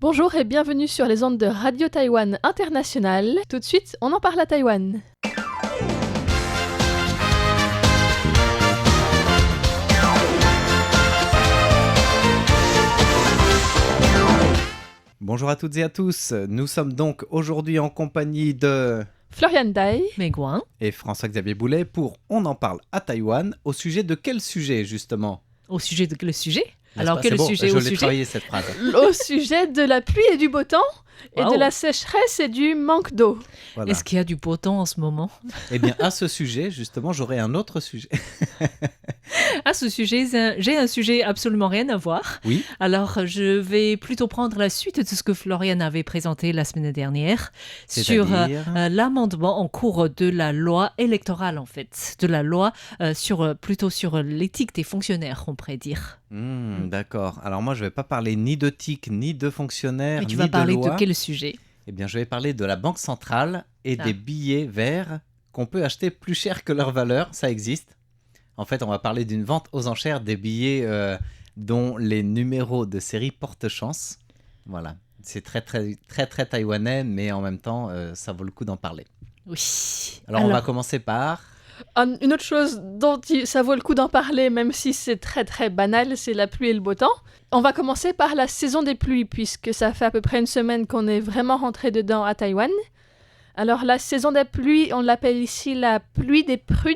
Bonjour et bienvenue sur les ondes de Radio Taïwan International. Tout de suite, on en parle à Taïwan. Bonjour à toutes et à tous, nous sommes donc aujourd'hui en compagnie de Florian Dai, Meguin et François-Xavier Boulet pour On en parle à Taïwan. Au sujet de quel sujet justement? Au sujet de quel sujet? N'est-ce Alors pas? quel C'est bon, sujet je au l'ai sujet? travaillé cette phrase. au sujet de la pluie et du beau temps, et Wow. de la sécheresse et du manque d'eau. Voilà. Est-ce qu'il y a du beau temps en ce moment? Eh bien à ce sujet justement j'aurai un autre sujet. À ce sujet, j'ai un sujet absolument rien à voir. Oui. Alors je vais plutôt prendre la suite de ce que Florian avait présenté la semaine dernière sur C'est-à-dire l'amendement en cours de la loi électorale en fait, de la loi plutôt sur l'éthique des fonctionnaires, on pourrait dire. D'accord. Alors moi je vais pas parler ni de TIC, ni de fonctionnaires, Mais tu ni vas parler de loi. de quel sujet? Eh bien je vais parler de la Banque centrale et Ah. des billets verts qu'on peut acheter plus cher que leur valeur, ça existe. En fait, on va parler d'une vente aux enchères des billets dont les numéros de série portent chance. Voilà, c'est très taïwanais, mais en même temps, ça vaut le coup d'en parler. Oui. Alors, on va commencer par... Une autre chose dont ça vaut le coup d'en parler, même si c'est très banal, c'est la pluie et le beau temps. On va commencer par la saison des pluies, puisque ça fait à peu près une semaine qu'on est vraiment rentré dedans à Taïwan. Alors la saison des pluies, on l'appelle ici la pluie des prunes,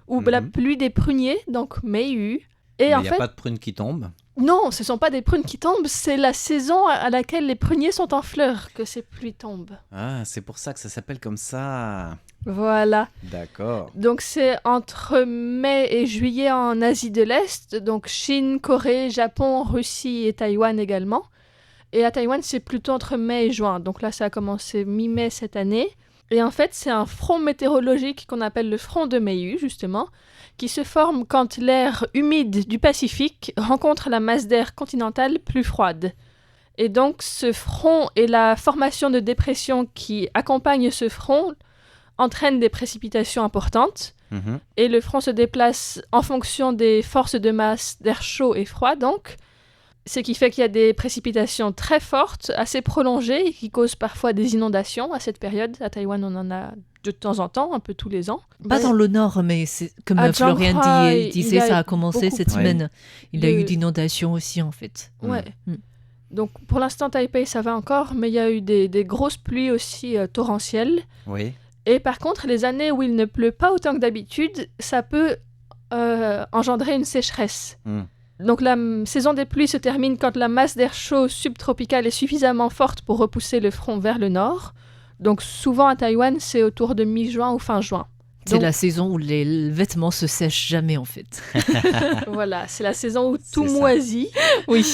ou la pluie des pruniers, donc Meiyu. Et Mais en il n'y a fait, pas de prunes qui tombent. non, ce ne sont pas des prunes qui tombent, c'est la saison à laquelle les pruniers sont en fleurs que ces pluies tombent. Ah, c'est pour ça que ça s'appelle comme ça. Voilà. D'accord. Donc c'est entre mai et juillet en Asie de l'Est, donc Chine, Corée, Japon, Russie et Taïwan également. Et à Taïwan, c'est plutôt entre mai et juin. Donc là, ça a commencé mi-mai cette année. Et en fait, c'est un front météorologique qu'on appelle le front de Meiyu, justement, qui se forme quand l'air humide du Pacifique rencontre la masse d'air continentale plus froide. Et donc, ce front et la formation de dépression qui accompagne ce front entraînent des précipitations importantes. Mhm. Et le front se déplace en fonction des forces de masse d'air chaud et froid, donc. Ce qui fait qu'il y a des précipitations très fortes, assez prolongées, et qui causent parfois des inondations à cette période. À Taïwan, on en a de temps en temps, un peu tous les ans. Pas dans le nord, mais c'est, comme À Florian Changhua, disait, il y a ça a commencé beaucoup cette plus semaine. Il y a de- eu d'inondations aussi, en fait. Ouais. Mm. Donc pour l'instant, Taipei, ça va encore, mais il y a eu des grosses pluies aussi torrentielles. Oui. Et par contre, les années où il ne pleut pas autant que d'habitude, ça peut engendrer une sécheresse. Donc la saison des pluies se termine quand la masse d'air chaud subtropical est suffisamment forte pour repousser le front vers le nord. Donc souvent à Taïwan, c'est autour de mi-juin ou fin juin. C'est Donc- la saison où les vêtements se sèchent jamais, en fait. Voilà, c'est la saison où tout C'est ça. moisit. Oui.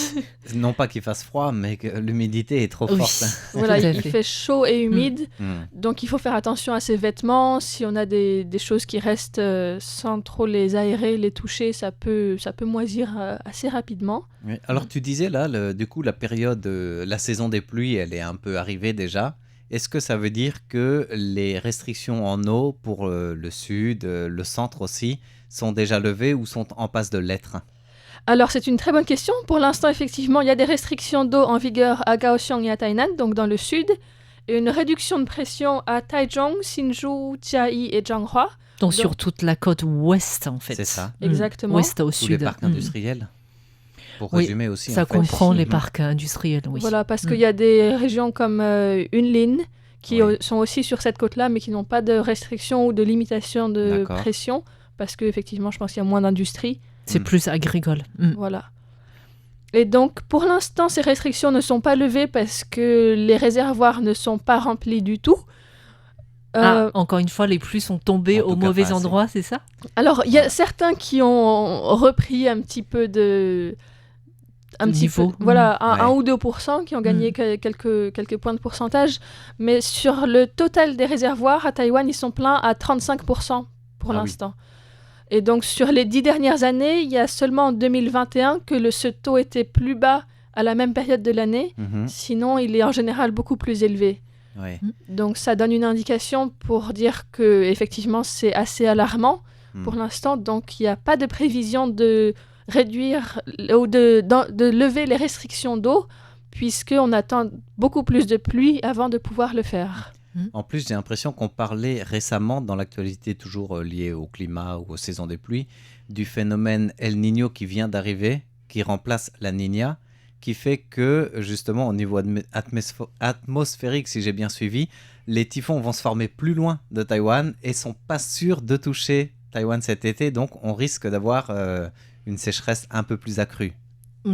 Non pas qu'il fasse froid, mais que l'humidité est trop Oui. forte. Voilà, Tout à il fait. fait chaud et humide. Mm. Donc il faut faire attention à ses vêtements. Si on a des choses qui restent sans trop les aérer, les toucher, ça peut moisir assez rapidement. Oui. Alors tu disais là, du coup la période, la saison des pluies, elle est un peu arrivée déjà. Est-ce que ça veut dire que les restrictions en eau pour le sud, le centre aussi, sont déjà levées ou sont en passe de l'être? Alors c'est une très bonne question. Pour l'instant, effectivement, il y a des restrictions d'eau en vigueur à Kaohsiung et à Tainan, donc dans le sud, et une réduction de pression à Taichung, Hsinchu, Chiayi et Changhua. Donc sur toute la côte ouest, en fait. C'est ça. Exactement. Ouest au Tous sud. les parcs Mm. industriels. Pour Oui, résumer aussi. Ça en fait. comprend les Mhm. parcs industriels, oui. Voilà, parce qu'il y a des régions comme Yunlin qui Oui. sont aussi sur cette côte-là, mais qui n'ont pas de restrictions ou de limitation de D'accord. pression, parce qu'effectivement, je pense qu'il y a moins d'industrie. C'est Mm. plus agricole. Mm. Voilà. Et donc, pour l'instant, ces restrictions ne sont pas levées parce que les réservoirs ne sont pas remplis du tout. Ah, encore une fois, les pluies sont tombées En au tout cas, mauvais pas assez. endroit, c'est ça? Alors, il y a certains qui ont repris un petit peu de... De niveau. Voilà, Ouais. 1 ou 2% qui ont gagné quelques points de pourcentage. Mais sur le total des réservoirs, à Taïwan, ils sont pleins à 35% pour Ah oui. l'instant. Et donc, sur les 10 dernières années, il y a seulement en 2021 que ce taux était plus bas à la même période de l'année. Mhm. Sinon, il est en général beaucoup plus élevé. Ouais. Donc, ça donne une indication pour dire que effectivement, c'est assez alarmant pour l'instant. Donc, il n'y a pas de prévision de réduire ou de lever les restrictions d'eau puisqu'on attend beaucoup plus de pluie avant de pouvoir le faire. En plus, j'ai l'impression qu'on parlait récemment, dans l'actualité toujours liée au climat ou aux saisons des pluies, du phénomène El Niño qui vient d'arriver, qui remplace la Niña, qui fait que, justement, au niveau atmosphérique, si j'ai bien suivi, les typhons vont se former plus loin de Taïwan et sont pas sûrs de toucher Taïwan cet été, donc on risque d'avoir une sécheresse un peu plus accrue.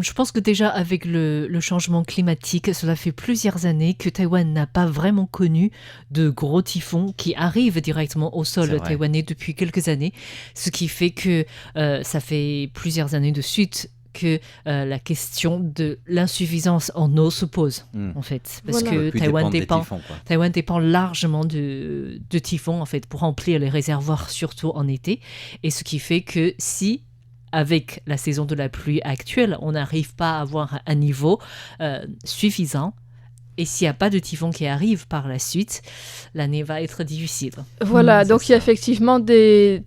Je pense que déjà avec le changement climatique, cela fait plusieurs années que Taïwan n'a pas vraiment connu de gros typhons qui arrivent directement au C'est sol vrai. taïwanais depuis quelques années, ce qui fait que ça fait plusieurs années de suite que la question de l'insuffisance en eau se pose, en fait. Parce Voilà. On peut que plus Taïwan dépendre des dépend, typhons, quoi. Taïwan dépend largement de typhons, en fait, pour remplir les réservoirs, surtout en été. Et ce qui fait que si, avec la saison de la pluie actuelle, on n'arrive pas à avoir un niveau suffisant, et s'il n'y a pas de typhon qui arrive par la suite, l'année va être difficile. Voilà, c'est donc il y a ça. effectivement des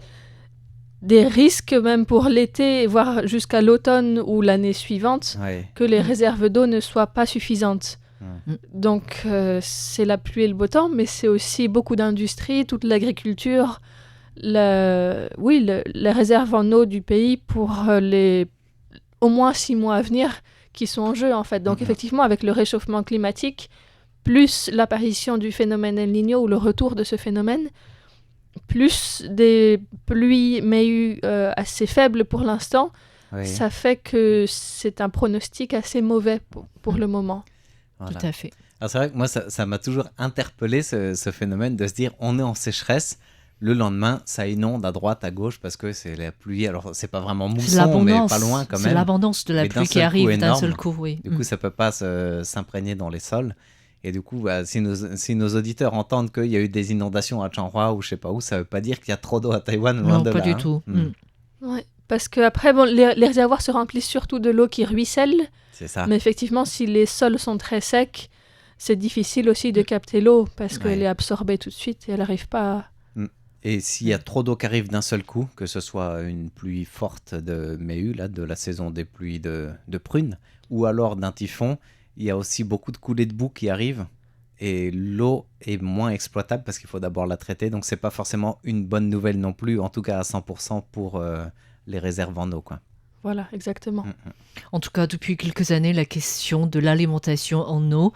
risques même pour l'été, voire jusqu'à l'automne ou l'année suivante, Ouais. que les réserves d'eau ne soient pas suffisantes. Mm. Donc c'est la pluie et le beau temps, mais c'est aussi beaucoup d'industries, toute l'agriculture, les réserves en eau du pays pour les au moins 6 mois à venir qui sont en jeu en fait. Donc Mhm. effectivement, avec le réchauffement climatique, plus l'apparition du phénomène El Niño ou le retour de ce phénomène, plus des pluies mais assez faibles pour l'instant, Ouais. ça fait que c'est un pronostic assez mauvais pour le moment. Voilà. Tout à fait. Alors c'est vrai que moi, ça m'a toujours interpellé ce phénomène de se dire on est en sécheresse, le lendemain, ça inonde à droite, à gauche parce que c'est la pluie. Alors c'est pas vraiment C'est mousson, mais l'abondance, pas loin quand c'est même. l'abondance de la Mais d'un pluie qui seul coup arrive d'un énorme. seul coup, oui. Du coup, ça peut pas s'imprégner dans les sols. Et du coup, bah, si nos auditeurs entendent qu'il y a eu des inondations à Changhua ou je sais pas où, ça veut pas dire qu'il y a trop d'eau à Taïwan, loin Non, de pas là. du hein. tout. Mm. Ouais. Parce que après, bon, les réservoirs se remplissent surtout de l'eau qui ruisselle, C'est ça. mais effectivement, si les sols sont très secs, c'est difficile aussi de capter l'eau parce Ouais. qu'elle est absorbée tout de suite et elle n'arrive pas à... Et s'il y a trop d'eau qui arrive d'un seul coup, que ce soit une pluie forte de Méhu, là, de la saison des pluies de prunes, ou alors d'un typhon, il y a aussi beaucoup de coulées de boue qui arrivent. Et l'eau est moins exploitable parce qu'il faut d'abord la traiter. Donc, c'est pas forcément une bonne nouvelle non plus, en tout cas à 100% pour les réserves en eau, quoi. Voilà, exactement. En tout cas, depuis quelques années, la question de l'alimentation en eau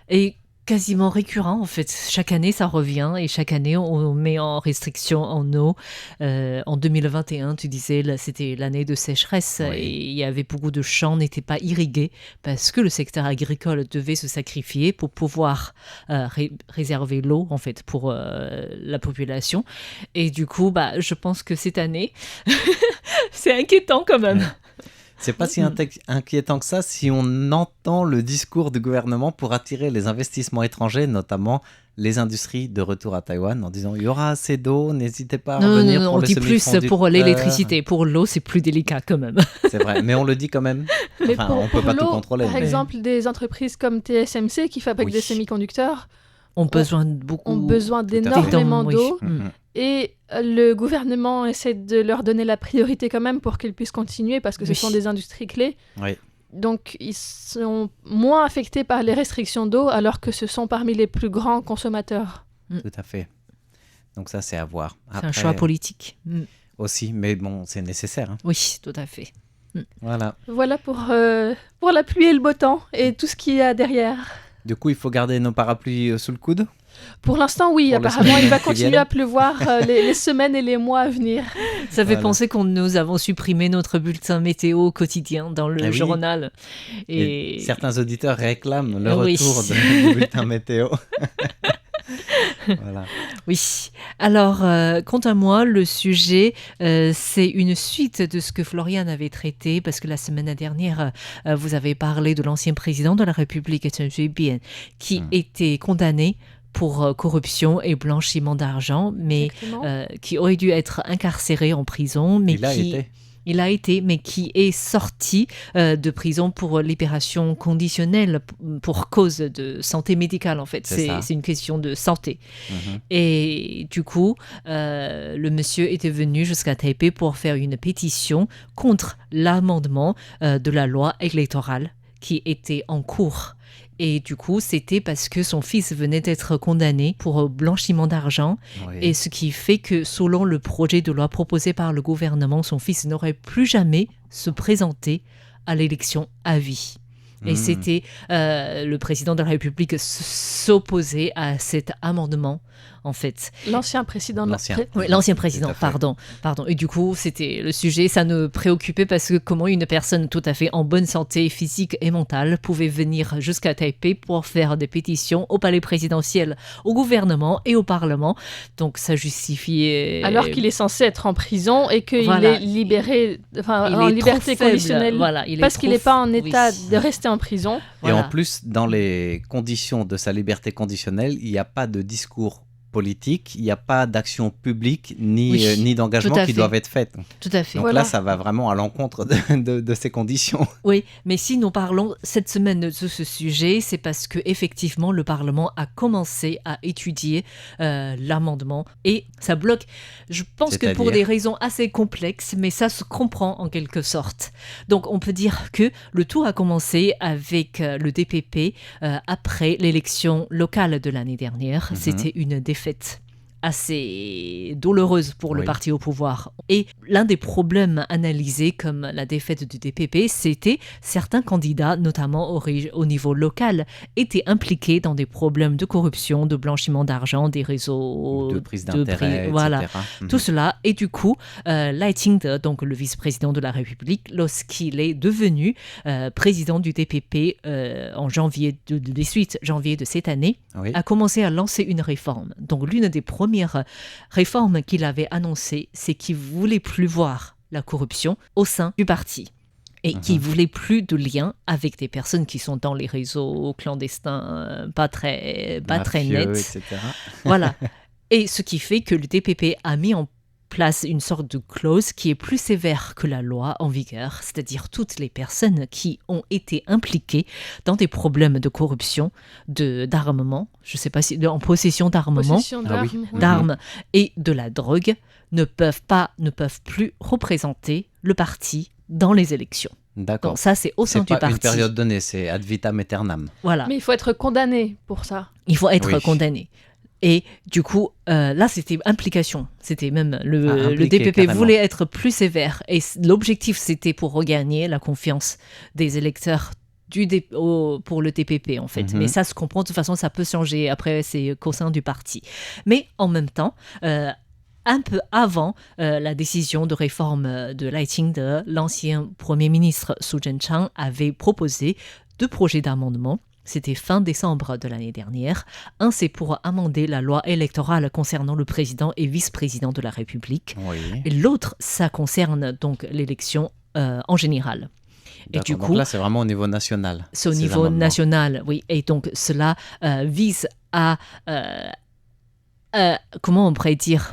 est quasiment récurrent. En fait, chaque année, ça revient et chaque année, on met en restriction en eau. En 2021, tu disais, là, c'était l'année de sécheresse Oui. et il y avait beaucoup de champs n'étaient pas irrigués parce que le secteur agricole devait se sacrifier pour pouvoir réserver l'eau, en fait, pour la population. Et du coup, bah, je pense que cette année, c'est inquiétant quand même. C'est pas si inquiétant que ça si on entend le discours du gouvernement pour attirer les investissements étrangers, notamment les industries de retour à Taïwan, en disant il y aura assez d'eau, n'hésitez pas à Non, revenir non, non, pour on le dit plus semi-conducteur. pour l'électricité. Pour l'eau, c'est plus délicat quand même. C'est vrai, mais on le dit quand même. Mais Enfin, pour, on peut pour pas tout l'eau, contrôler. par mais- exemple, des entreprises comme TSMC qui fabriquent Oui. des semi-conducteurs Ont besoin de beaucoup. ont besoin à fait. d'énormément Oui. d'eau. Mhm. Et le gouvernement essaie de leur donner la priorité quand même pour qu'ils puissent continuer parce que ce Oui. sont des industries clés. Oui. Donc ils sont moins affectés par les restrictions d'eau alors que ce sont parmi les plus grands consommateurs. Tout à fait. Donc ça, c'est à voir. C'est un Après, choix politique. aussi, mais bon, c'est nécessaire. hein. Oui, tout à fait. Voilà. Voilà pour la pluie et le beau temps et tout ce qu'il y a derrière. Du coup, il faut garder nos parapluies sous le coude. Pour l'instant, oui, Pour les apparemment, il semaines va qui continuer viennent. à pleuvoir les semaines et les mois à venir. Ça fait Voilà. penser qu'on nous avons supprimé notre bulletin météo quotidien dans le Ah oui. journal. Et certains auditeurs réclament le Oui. retour du bulletin météo. Voilà. Oui. Alors, quant à moi, le sujet, c'est une suite de ce que Florian avait traité, parce que la semaine dernière, vous avez parlé de l'ancien président de la République, Chen Shui-bian, qui était condamné pour corruption et blanchiment d'argent, mais Exactement. qui aurait dû être incarcéré en prison, mais Il a qui... été. Il a été, mais qui est sorti de prison pour libération conditionnelle pour cause de santé médicale, en fait. C'est ça. C'est une question de santé. Mhm. Et du coup, le monsieur était venu jusqu'à Taipei pour faire une pétition contre l'amendement de la loi électorale qui était en cours. Et du coup, c'était parce que son fils venait d'être condamné pour blanchiment d'argent. Oui. Et ce qui fait que, selon le projet de loi proposé par le gouvernement, son fils n'aurait plus jamais se présenter à l'élection à vie. Et c'était le président de la République s'opposait à cet amendement, en fait. L'ancien président de L'ancien. Oui, l'ancien président, Tout à fait. pardon. Et du coup, c'était le sujet, ça nous préoccupait parce que comment une personne tout à fait en bonne santé physique et mentale pouvait venir jusqu'à Taipei pour faire des pétitions au palais présidentiel, au gouvernement et au parlement. Donc ça justifiait... Alors qu'il est censé être en prison et qu'il Voilà. est libéré, enfin, Il en est liberté trop faible. conditionnelle, Voilà, il est parce qu'il trop n'est pas en oui. état de rester en prison. Et Voilà. en plus, dans les conditions de sa liberté conditionnelle, il n'y a pas de discours politique, il n'y a pas d'action publique ni, Oui, ni d'engagement tout à qui fait. doivent être faites. Tout à fait. Donc Voilà. là, ça va vraiment à l'encontre de ces conditions. Oui, mais si nous parlons cette semaine de ce sujet, c'est parce que effectivement le Parlement a commencé à étudier l'amendement et ça bloque. Je pense que pour C'est-à-dire des raisons assez complexes, mais ça se comprend en quelque sorte. Donc on peut dire que le tout a commencé avec le DPP après l'élection locale de l'année dernière. C'était une défaite assez douloureuse pour le Oui. parti au pouvoir. Et l'un des problèmes analysés comme la défaite du DPP, c'était certains candidats, notamment au niveau local, étaient impliqués dans des problèmes de corruption, de blanchiment d'argent, des réseaux De prise d'intérêt, etc. Voilà. Mhm. Tout cela, et du coup, Lai Ching-te, donc le vice-président de la République, lorsqu'il est devenu président du DPP en janvier, le 18 janvier de cette année, Oui. a commencé à lancer une réforme. Donc l'une des premières réformes qu'il avait annoncées, c'est qu'il voulait plus voir la corruption au sein du parti. Et qu'il voulait plus de liens avec des personnes qui sont dans les réseaux clandestins, pas très Mafieux, nets. etc. Voilà. Et ce qui fait que le DPP a mis en place une sorte de clause qui est plus sévère que la loi en vigueur, c'est-à-dire toutes les personnes qui ont été impliquées dans des problèmes de corruption, d'armement, je ne sais pas si en possession d'armement, Possession Ah oui. d'armes. oui. d'armes et de la drogue, ne peuvent plus représenter le parti dans les élections. D'accord. Donc ça, c'est au sein C'est du pas parti. une période donnée, c'est ad vitam aeternam. Voilà. Mais il faut être condamné pour ça. Il faut être Oui. condamné. Et du coup, là, c'était implication. C'était même le impliqué, DPP carrément. voulait être plus sévère. Et l'objectif, c'était pour regagner la confiance des électeurs pour le DPP, en fait. Mhm. Mais ça se comprend. De toute façon, ça peut changer. Après, c'est qu'au sein du parti. Mais en même temps, un peu avant la décision de réforme de Lai Ching-te, l'ancien Premier ministre Su Zhenchang avait proposé 2 projets d'amendement. C'était fin décembre de l'année dernière. Un, c'est pour amender la loi électorale concernant le président et vice-président de la République. Oui. Et l'autre, ça concerne donc l'élection en général. Et D'accord. du Donc coup, là, c'est vraiment au niveau national. c'est au ces niveau amendements. national, oui. Et donc, cela vise à, comment on pourrait dire,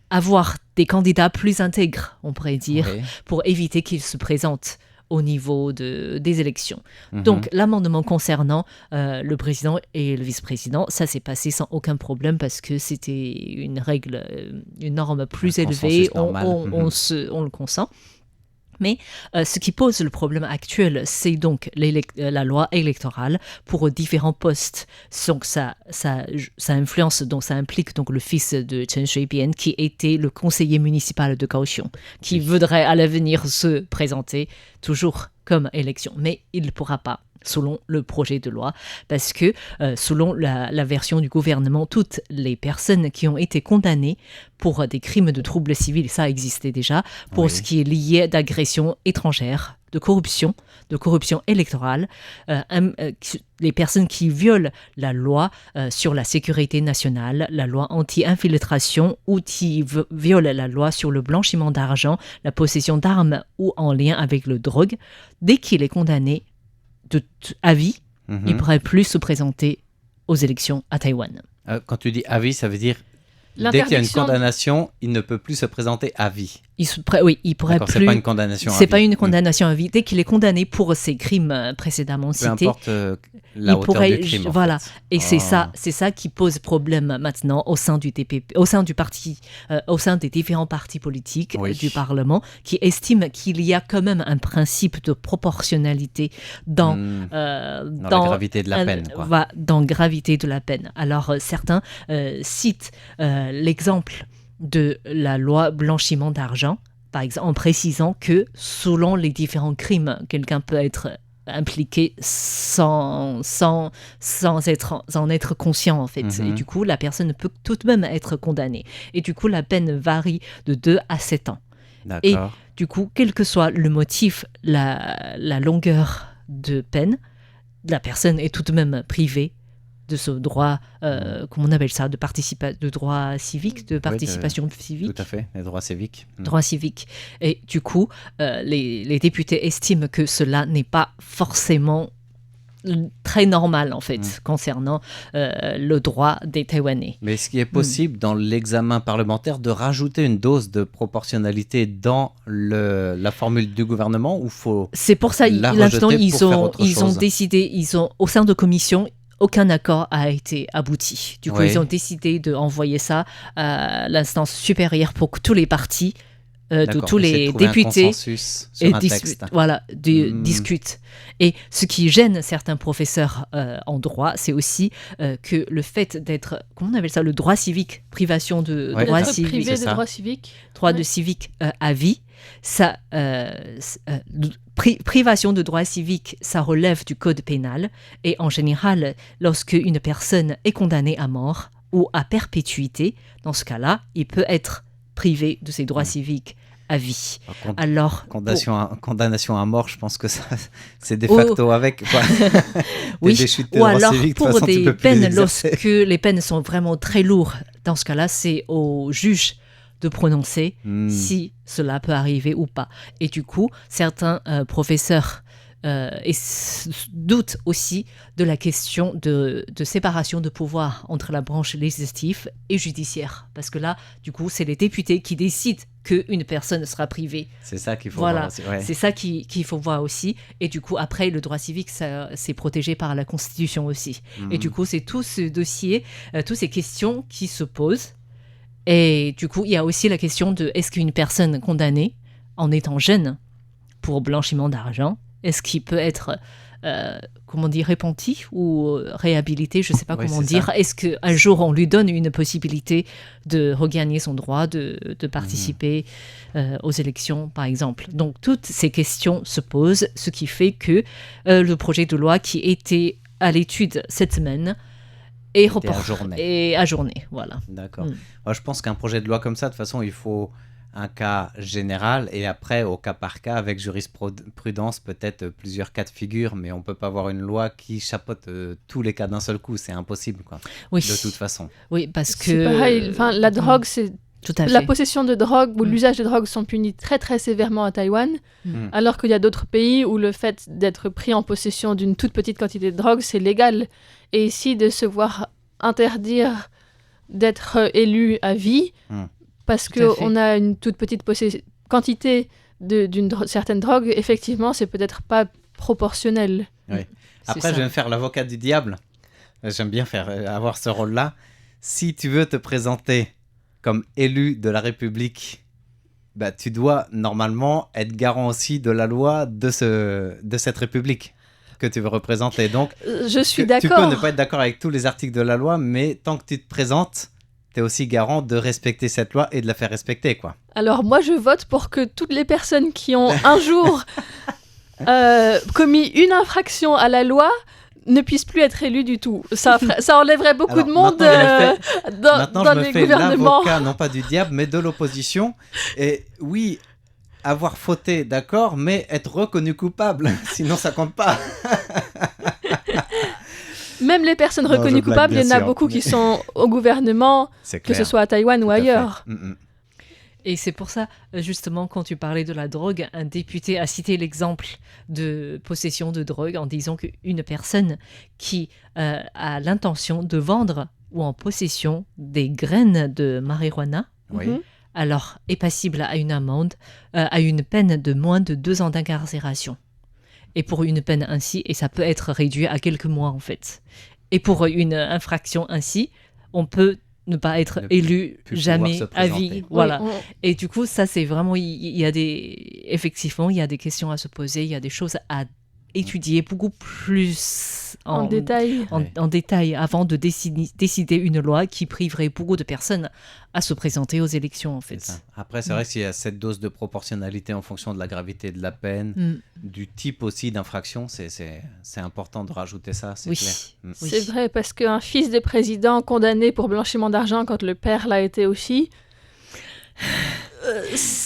avoir des candidats plus intègres, on pourrait dire, Oui. pour éviter qu'ils se présentent au niveau des élections. Mhm. Donc, l'amendement concernant le président et le vice-président, ça s'est passé sans aucun problème parce que c'était une règle, une norme plus Un élevée, consensus normal. on le consent. Mais ce qui pose le problème actuel, c'est donc la loi électorale pour différents postes. Donc ça influence, donc ça implique donc le fils de Chen Shui-bian qui était le conseiller municipal de Kaohsiung, qui voudrait à l'avenir se présenter toujours comme élection, mais il ne pourra pas selon le projet de loi, parce que selon la version du gouvernement, toutes les personnes qui ont été condamnées pour des crimes de troubles civils, ça existait déjà, pour Oui. ce qui est lié d'agression étrangère, de corruption électorale, les personnes qui violent la loi sur la sécurité nationale, la loi anti-infiltration ou qui violent la loi sur le blanchiment d'argent, la possession d'armes ou en lien avec le drogue, dès qu'il est condamné à vie, Mhm. il ne pourrait plus se présenter aux élections à Taïwan. Quand tu dis avis, ça veut dire Dès qu'il y a une L'interdiction- condamnation, il ne peut plus se présenter à vie. Oui, il pourrait D'accord, plus. c'est pas une condamnation à C'est vie. pas une condamnation à vie. Dès qu'il est condamné pour ses crimes précédemment Peu cités, importe la il hauteur pourrait- du crime. en voilà. fait. Et c'est Oh. ça qui pose problème maintenant au sein du TPP, au sein du parti, au sein des différents partis politiques Oui. du Parlement, qui estiment qu'il y a quand même un principe de proportionnalité dans Dans la gravité de la peine, quoi. dans gravité de la peine. Alors certains citent l'exemple de la loi blanchiment d'argent, par exemple, en précisant que selon les différents crimes, quelqu'un peut être impliqué sans en être conscient, en fait. Mhm. Et du coup, la personne peut tout de même être condamnée. Et du coup, la peine varie de 2 à 7 ans. D'accord. Du coup, quel que soit le motif, la longueur de peine, la personne est tout de même privée de ce droit, comment on appelle ça, de droit civique, de participation civique. Tout à fait, les droits civiques. Droit civique. Et du coup, les députés estiment que cela n'est pas forcément très normal, en fait, concernant le droit des Taïwanais. Mais est-ce qu'il est possible, dans l'examen parlementaire, de rajouter une dose de proportionnalité dans la formule du gouvernement ou faut C'est pour ça, la maintenant, rejeter pour faire autre ils ont chose décidé, au sein de commission, aucun accord a été abouti. Du coup, Oui. ils ont décidé d'envoyer ça à l'instance supérieure pour que tous les partis, de D'accord, tous essayer de les trouver un députés, consensus sur un texte. discutent. Et ce qui gêne certains professeurs en droit, c'est aussi que le fait d'être, comment on appelle ça, le droit civique, privation de Ouais. droit D'être civique, privé c'est de ça. droits civiques. droit Ouais. de civique à vie, ça, privation de droit civique, ça relève du code pénal. Et en général, lorsque une personne est condamnée à mort ou à perpétuité, dans ce cas-là, il peut être privé de ses droits civiques à vie. Par contre, Alors, condamnation à mort, je pense que ça, c'est de facto avec. Quoi. oui, Des chutes de ou droits alors civiques, de toute pour façon, tu des peux plus les peines, exercer. lorsque les peines sont vraiment très lourdes, dans ce cas-là, c'est au juge de prononcer si cela peut arriver ou pas. Et du coup, certains professeurs doutent aussi de la question de séparation de pouvoir entre la branche législative et judiciaire. Parce que là, du coup, c'est les députés qui décident qu'une personne sera privée. C'est ça qu'il faut Voilà, voir aussi. Ouais. c'est ça qu'il faut voir aussi. Et du coup, après, le droit civique, c'est protégé par la Constitution aussi. Et du coup, c'est tout ce dossier, toutes ces questions qui se posent. Et du coup, il y a aussi la question de est-ce qu'une personne condamnée, en étant jeune, pour blanchiment d'argent, est-ce qu'il peut être, comment dire, repenti ou réhabilité, je ne sais pas Ouais, comment c'est dire. ça. Est-ce qu'un jour, on lui donne une possibilité de regagner son droit, de participer aux élections, par exemple. Donc, toutes ces questions se posent, ce qui fait que le projet de loi qui était à l'étude cette semaine est ajourné. Voilà. D'accord. Moi, je pense qu'un projet de loi comme ça, de toute façon, il faut un cas général et après, au cas par cas, avec jurisprudence, peut-être plusieurs cas de figure, mais on ne peut pas avoir une loi qui chapeaute tous les cas d'un seul coup. C'est impossible, quoi. Oui. De toute façon. Oui, parce C'est que... pareil. Enfin, la drogue, c'est Tout à fait. la possession de drogue ou l'usage de drogue sont punis très très sévèrement à Taïwan, alors qu'il y a d'autres pays où le fait d'être pris en possession d'une toute petite quantité de drogue, c'est légal. Et ici, de se voir interdire d'être élu à vie, parce Tout à fait. qu'on a une toute petite quantité d'une certaine drogue, effectivement, c'est peut-être pas proportionnel. Oui. C'est Après, ça. je vais me faire l'avocat du diable. J'aime bien avoir ce rôle-là. Si tu veux te présenter comme élu de la République, bah, tu dois normalement être garant aussi de la loi de cette République que tu veux représenter. Donc, Je suis tu peux d'accord. ne pas être d'accord avec tous les articles de la loi, mais tant que tu te présentes, tu es aussi garant de respecter cette loi et de la faire respecter, quoi. Alors moi, je vote pour que toutes les personnes qui ont un jour commis une infraction à la loi ne puissent plus être élues du tout. Ça enlèverait beaucoup Alors, de monde maintenant, dans je me les fais gouvernements. l'avocat, non pas du diable, mais de l'opposition. Et oui, avoir fauté, d'accord, mais être reconnu coupable, sinon ça compte pas. Même les personnes Non, je reconnues blague, coupables, il y en bien a sûr, beaucoup mais- qui sont au gouvernement, C'est que clair. ce soit à Taïwan ou Tout à fait. ailleurs. Et c'est pour ça, justement, quand tu parlais de la drogue, un député a cité l'exemple de possession de drogue en disant qu'une personne qui a l'intention de vendre ou en possession des graines de marijuana, Oui. Mhm. alors est passible à une amende, à une peine de moins de 2 ans d'incarcération. Et pour une peine ainsi, et ça peut être réduit à quelques mois en fait. Et pour une infraction ainsi, on peut ne pas être Ne élu plus jamais pouvoir se à présenter. vie. Voilà. Oui, Et du coup, ça c'est vraiment, il y a effectivement, il y a des questions à se poser, il y a des choses à étudier beaucoup plus en détail. en détail avant de décider une loi qui priverait beaucoup de personnes à se présenter aux élections en C'est fait. ça. Après, c'est vrai qu'il y a cette dose de proportionnalité en fonction de la gravité de la peine, Mm. du type aussi d'infraction. C'est important de rajouter ça, c'est Oui. clair. Mm. Oui. C'est vrai, parce qu'un fils de président condamné pour blanchiment d'argent quand le père l'a été aussi,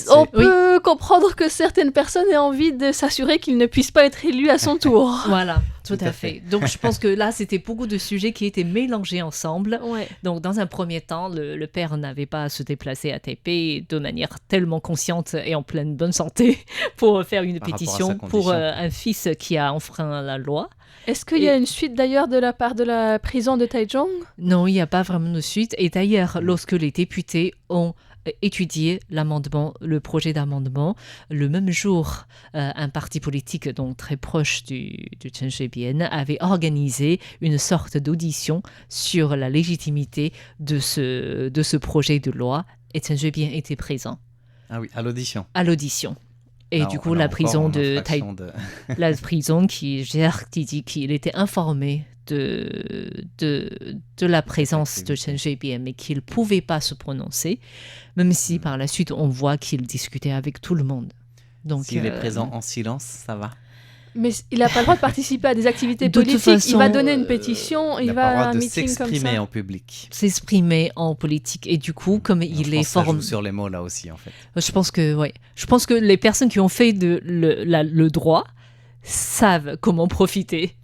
on peut comprendre que certaines personnes aient envie de s'assurer qu'il ne puisse pas être élu à son tour. Voilà, tout Tout à à fait. Donc je pense que là, c'était beaucoup de sujets qui étaient mélangés ensemble. Ouais. Donc dans un premier temps, le père n'avait pas à se déplacer à Taipei de manière tellement consciente et en pleine bonne santé pour faire une Par rapport à pétition sa pour condition. un fils qui a enfreint la loi. Est-ce qu'il y a une suite d'ailleurs de la part de la prison de Taichung? Non, il n'y a pas vraiment de suite. Et d'ailleurs, lorsque les députés ont étudié l'amendement, le projet d'amendement, le même jour, un parti politique donc très proche du Chen Shui-bian avait organisé une sorte d'audition sur la légitimité de ce projet de loi. Et Chen Shui-bian était présent Ah oui, à l'audition. à l'audition. Et Là, du on- coup, là la encore, prison en de infraction de- la prison qui gère, qui dit qu'il était informé de la présence de Chen Shui-bian, mais qu'il ne pouvait pas se prononcer, même si par la suite on voit qu'il discutait avec tout le monde. Donc, S'il est présent en silence, ça va. Mais il n'a pas le droit de participer à des activités De toute politiques. Il façon, va donner une pétition, Il il n'a va pas à le droit un de meeting comme s'exprimer ça. en public. s'exprimer en politique. Et du coup, comme Non, il je est pense que ça fort... joue sur les mots là aussi, en fait. Je pense que, ouais. Je pense que les personnes qui ont fait le droit savent comment profiter.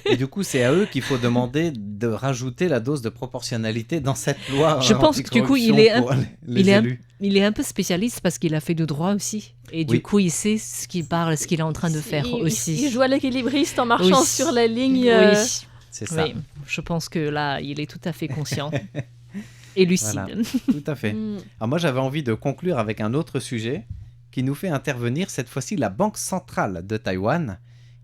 Et du coup, c'est à eux qu'il faut demander de rajouter la dose de proportionnalité dans cette loi. Je pense que du coup, il est pour les il est un- élus. Il est un peu spécialiste parce qu'il a fait du droit aussi. Et du Oui. coup, il sait ce qu'il parle, ce qu'il est en train de faire Il- aussi. Il joue à l'équilibriste en marchant Oui. sur la ligne. Oui, C'est ça. oui, je pense que là, il est tout à fait conscient et lucide. Voilà. Tout à fait. Mm. Alors moi, j'avais envie de conclure avec un autre sujet qui nous fait intervenir cette fois-ci la Banque centrale de Taïwan,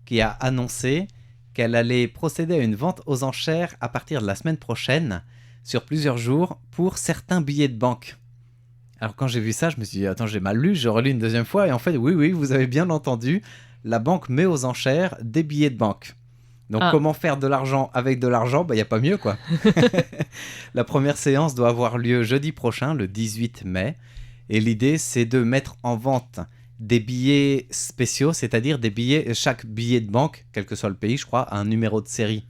qui a annoncé qu'elle allait procéder à une vente aux enchères à partir de la semaine prochaine, sur plusieurs jours, pour certains billets de banque. Alors quand j'ai vu ça, je me suis dit, attends, j'ai mal lu, je relis une deuxième fois, et en fait, oui, vous avez bien entendu, la banque met aux enchères des billets de banque. Donc Ah. comment faire de l'argent avec de l'argent? Il n'y a pas mieux, quoi. La première séance doit avoir lieu jeudi prochain, le 18 mai. Et l'idée, c'est de mettre en vente des billets spéciaux, c'est-à-dire des billets, chaque billet de banque, quel que soit le pays, je crois, a un numéro de série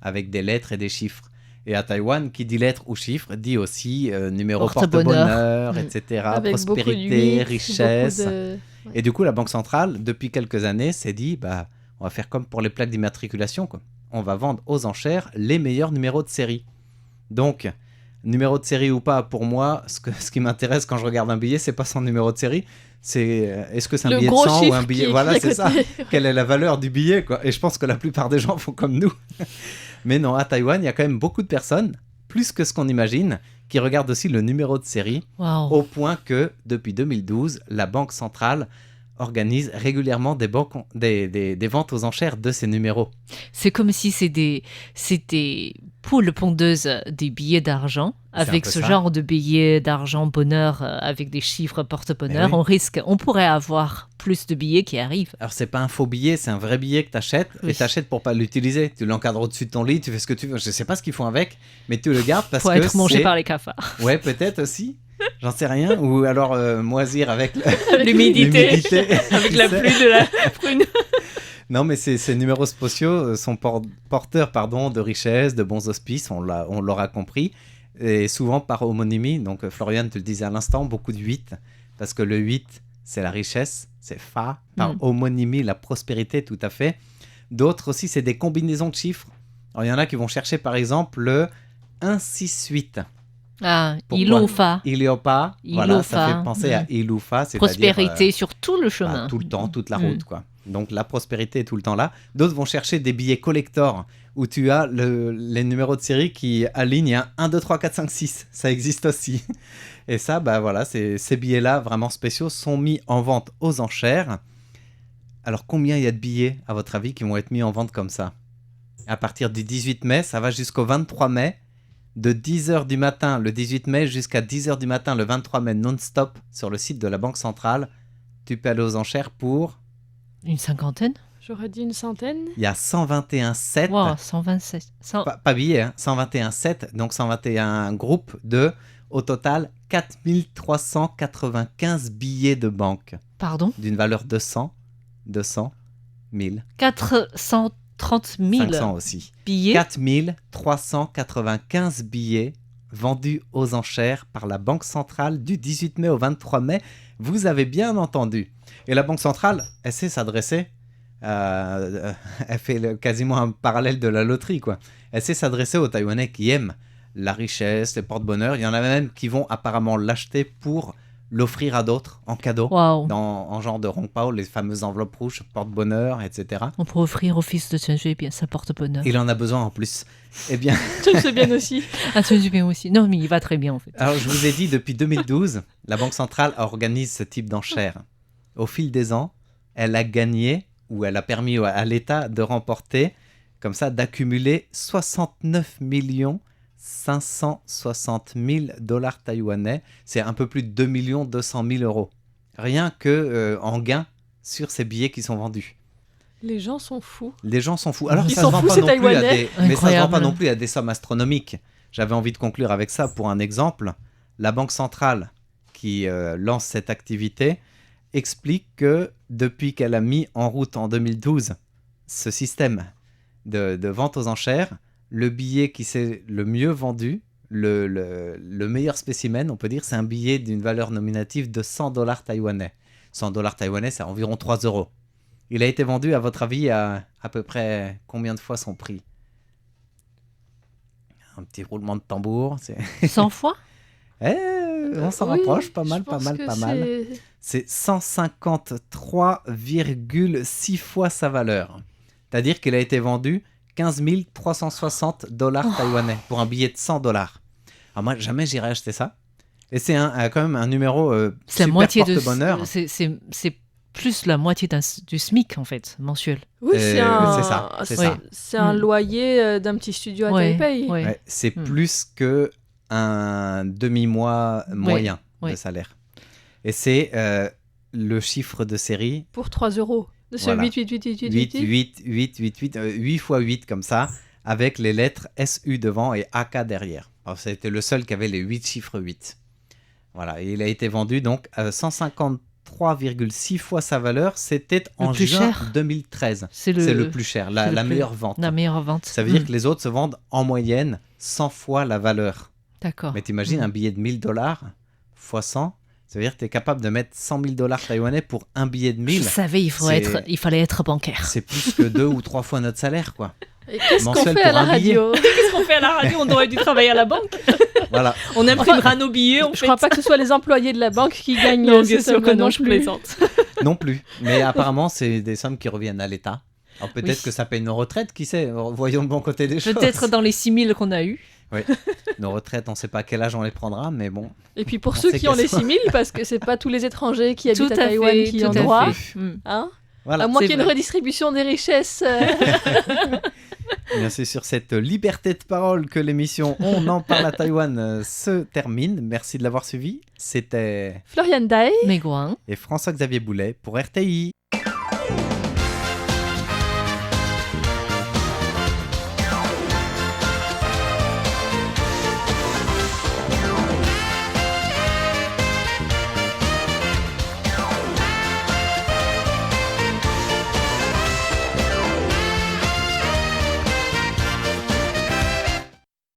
avec des lettres et des chiffres. Et à Taïwan, qui dit lettres ou chiffres, dit aussi numéro Porte-bonheur. porte-bonheur, etc., Avec beaucoup de prospérité, huit, richesse. beaucoup de- Et du coup, la Banque centrale, depuis quelques années, s'est dit, bah, on va faire comme pour les plaques d'immatriculation, quoi. On va vendre aux enchères les meilleurs numéros de série. Donc, numéro de série ou pas, pour moi, ce qui m'intéresse quand je regarde un billet, c'est pas son numéro de série, c'est est-ce que c'est un Le billet de gros 100 ou chiffre un qui billet... est Voilà, écrit à c'est ça. côté. Quelle est la valeur du billet, quoi. Et je pense que la plupart des gens font comme nous. Mais non, à Taïwan, il y a quand même beaucoup de personnes, plus que ce qu'on imagine, qui regardent aussi le numéro de série, Waouh. au point que, depuis 2012, la Banque centrale organise régulièrement des ventes aux enchères de ces numéros. C'est comme si c'était poules pondeuses des billets d'argent. C'est un Avec peu ce ça. genre de billets d'argent bonheur, avec des chiffres porte-bonheur, Eh oui. on pourrait avoir plus de billets qui arrivent. Alors, c'est pas un faux billet, c'est un vrai billet que tu achètes, Oui. et tu achètes pour pas l'utiliser. Tu l'encadres au-dessus de ton lit, tu fais ce que tu veux. Je sais pas ce qu'ils font avec, mais tu le gardes parce Pour que être mangé c'est... par les cafards. Ouais, peut-être aussi. J'en sais rien. Ou alors moisir avec L'humidité. Avec la Tu sais. pluie de la prune. Non, mais ces numéros spéciaux sont porteurs de richesse, de bons auspices, on l'aura compris. Et souvent par homonymie. Donc, Florian, tu le disais à l'instant, beaucoup de 8. Parce que le 8, c'est la richesse, c'est Fa. Par homonymie, la prospérité, tout à fait. D'autres aussi, c'est des combinaisons de chiffres. Alors, il y en a qui vont chercher, par exemple, le 168. Ah, Pourquoi Ilofa. Iliopa, voilà, ça Ilofa. fait penser à Ilufa, c'est-à-dire Prospérité sur tout le chemin. tout le temps, toute la Mm. route, quoi. Donc la prospérité est tout le temps là. D'autres vont chercher des billets collector où tu as les numéros de série qui alignent 1, 2, 3, 4, 5, 6. Ça existe aussi. Et ça, bah voilà, ces billets-là, vraiment spéciaux, sont mis en vente aux enchères. Alors combien il y a de billets, à votre avis, qui vont être mis en vente comme ça ? À partir du 18 mai, ça va jusqu'au 23 mai. De 10h du matin le 18 mai jusqu'à 10h du matin le 23 mai non-stop sur le site de la Banque Centrale. Tu peux aller aux enchères pour... Une cinquantaine. J'aurais dit une centaine. Il y a 121 sets. Wow, 127. Pas billets, hein, 121 sets, donc 121 groupes de, au total, 4395 billets de banque. Pardon D'une valeur de 100, 1000, 430 000 500 aussi. billets. 4395 billets vendus aux enchères par la Banque Centrale du 18 mai au 23 mai. Vous avez bien entendu. Et la Banque Centrale, elle sait s'adresser. Elle fait quasiment un parallèle de la loterie, quoi. Elle sait s'adresser aux Taïwanais qui aiment la richesse, les porte-bonheur. Il y en a même qui vont apparemment l'acheter pour l'offrir à d'autres en cadeau. Waouh. En genre de Rongpao, les fameuses enveloppes rouges, porte-bonheur, etc. On peut offrir au fils de Chen Shui-bian, ça porte bonheur. Il en a besoin en plus. Eh bien, Je sais bien aussi. Ah, Chen Shui-bian aussi. Non, mais il va très bien en fait. alors je vous ai dit, depuis 2012, la Banque Centrale organise ce type d'enchères. Au fil des ans, elle a gagné, ou elle a permis à l'État de remporter, comme ça, d'accumuler 69 560 000 dollars taïwanais. C'est un peu plus de 2 200 000 euros. Rien que en gain sur ces billets qui sont vendus. Les gens sont fous. Les gens sont fous. Alors Ils ça sont se vend fous, pas ces non plus à Taïwanais. des, mais ça se vend Incroyable. pas non plus à des sommes astronomiques. J'avais envie de conclure avec ça pour un exemple. La Banque Centrale qui lance cette activité explique que depuis qu'elle a mis en route en 2012 ce système de vente aux enchères, le billet qui s'est le mieux vendu, le meilleur spécimen, on peut dire, c'est un billet d'une valeur nominative de 100 dollars taïwanais. 100 dollars taïwanais, c'est environ 3 euros. Il a été vendu, à votre avis, à peu près combien de fois son prix ? Un petit roulement de tambour. 100 fois. On s'en Oui, rapproche, pas mal, je pas pense mal, que pas mal. C'est 153,6 fois sa valeur. C'est-à-dire qu'il a été vendu 15 360 dollars taïwanais pour un billet de 100 dollars. Alors moi, jamais j'irai acheter ça. Et c'est quand même un numéro C'est la super moitié porte-bonheur. c'est plus la moitié du SMIC en fait, mensuel. Oui, c'est un, c'est ça, c'est ça. c'est un Mm. loyer d'un petit studio à Ouais, Taipei. ouais. Ouais, c'est Hmm. plus que un demi-mois moyen de ouais. salaire. Et c'est le chiffre de série Pour 3 euros. De ce Voilà. 8, 8, 8, 8, 8, 8 fois 8 comme ça, avec les lettres SU devant et AK derrière. Alors, c'était le seul qui avait les 8 chiffres 8. Voilà, et il a été vendu donc à 153,6 fois sa valeur. C'était en plus juin cher. 2013. C'est C'est le plus cher, c'est la le plus- meilleure vente. La meilleure vente. Ça veut dire que les autres se vendent en moyenne 100 fois la valeur. D'accord. Mais t'imagines un billet de 1000 dollars fois 100, ça veut dire que tu es capable de mettre 100 000 dollars taïwanais pour un billet de Je 1000. savais, il fallait être bancaire. C'est plus que 2 ou 3 fois notre salaire, quoi. Et qu'est-ce qu'on Mensuel fait à pour la un billet. radio Qu'est-ce qu'on fait à la radio? On aurait dû travailler à la banque. Voilà. On imprimera nos billets, Je crois pas que ce soit les employés de la banque qui gagnent Non, ces bien sûr que sommes non, non je plus. plaisante. Non plus. Mais apparemment, c'est des sommes qui reviennent à l'État. Alors peut-être Oui. que ça paye nos retraites, qui sait. Voyons le bon côté des choses. Peut-être dans les 6000 qu'on a eu. Oui. Nos retraites, on ne sait pas à quel âge on les prendra, mais bon. Et puis pour On ceux sait qui ont qu'elles les sont- 6000, parce que c'est pas tous les étrangers qui habitent Tout à à Taïwan fait, qui tout ont à droit. fait. Mm. Hein Voilà. À moins c'est qu'il y ait une vrai. redistribution des richesses. Bien, c'est sur cette liberté de parole que l'émission On en parle à Taïwan se termine. Merci de l'avoir suivi. C'était Florian Dai. Meguang. et François-Xavier Boulet pour RTI.